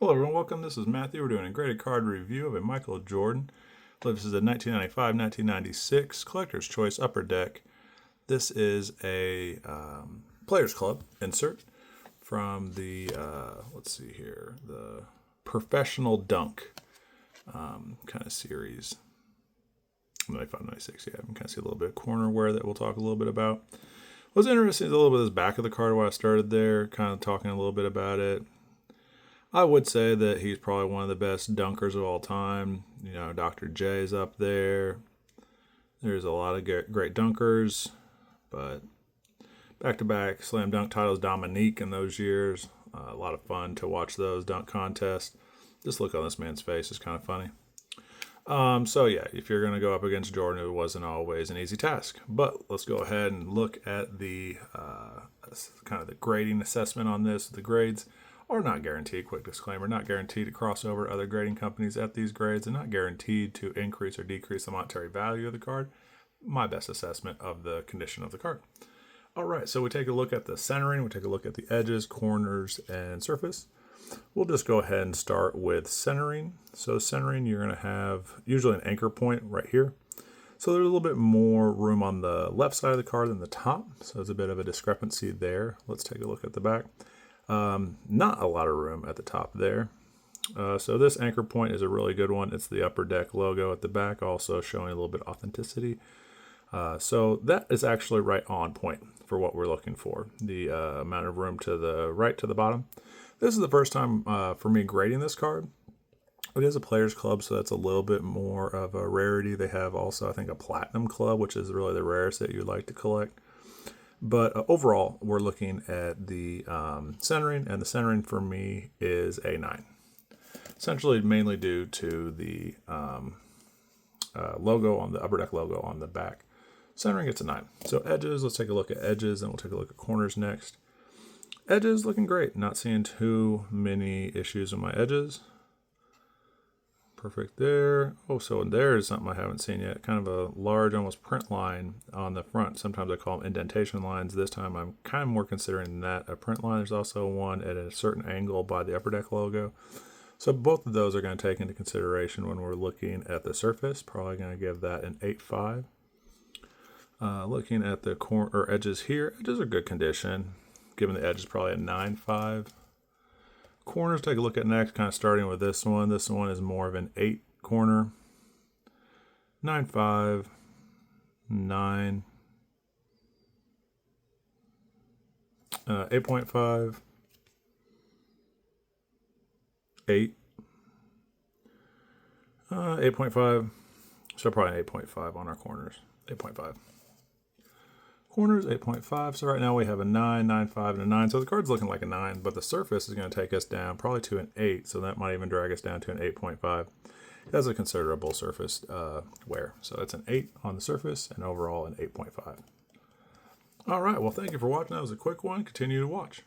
Hello everyone, welcome. This is Matthew. We're doing a graded card review of a Michael Jordan. This is a 1995-1996 Collector's Choice Upper Deck. This is a Players Club insert from the, let's see here, the Professional Dunk kind of series. 95-96, yeah, I can kind of see a little bit of corner wear that we'll talk a little bit about. What's interesting is a little bit of this back of the card where I started there, kind of talking a little bit about it. I would say that he's probably one of the best dunkers of all time. You know, Dr. J's up there. There's a lot of great dunkers, but back-to-back slam dunk titles, Dominique in those years. A lot of fun to watch those dunk contests. Just look on this man's face. It's kind of funny. So yeah, if you're going to go up against Jordan, it wasn't always an easy task. But let's go ahead and look at the kind of the grading assessment on this. The grades are not guaranteed, quick disclaimer, not guaranteed to cross over other grading companies at these grades and not guaranteed to increase or decrease the monetary value of the card. My best assessment of the condition of the card. All right, so we take a look at the centering, we take a look at the edges, corners, and surface. We'll just go ahead and start with centering. So centering, you're going to have usually an anchor point right here. So there's a little bit more room on the left side of the card than the top. So there's a bit of a discrepancy there. Let's take a look at the back. Not a lot of room at the top there. So this anchor point is a really good one. It's the Upper Deck logo at the back, also showing a little bit of authenticity. So that is actually right on point for what we're looking for. The amount of room to the right to the bottom. This is the first time for me grading this card. It is a Players Club, so that's a little bit more of a rarity. They have also, I think, a Platinum Club, which is really the rarest that you'd like to collect. But overall, we're looking at the centering, and the centering for me is a 9. Essentially, mainly due to the logo on the Upper Deck logo on the back. Centering, it's a 9. So edges, let's take a look at edges, and we'll take a look at corners next. Edges looking great. Not seeing too many issues with my edges. Perfect there. Oh, so there is something I haven't seen yet. Kind of a large, almost print line on the front. Sometimes I call them indentation lines. This time I'm kind of more considering that a print line. There's also one at a certain angle by the Upper Deck logo. So both of those are going to take into consideration when we're looking at the surface. Probably going to give that an 8.5. Looking at the corner or edges here, edges are good condition. Given the edge is probably a 9.5. Corners, take a look at next, kind of starting with this one. This one is more of an 8 corner. 9.5, 9, 8.5, 8, 8.5. So probably an 8.5 on our corners. 8.5. Corners, 8.5. So right now we have a 9, 9.5, and a 9. So the card's looking like a 9, but the surface is going to take us down probably to an 8. So that might even drag us down to an 8.5. That's a considerable surface wear. So it's an 8 on the surface and overall an 8.5. All right. Well, thank you for watching. That was a quick one. Continue to watch.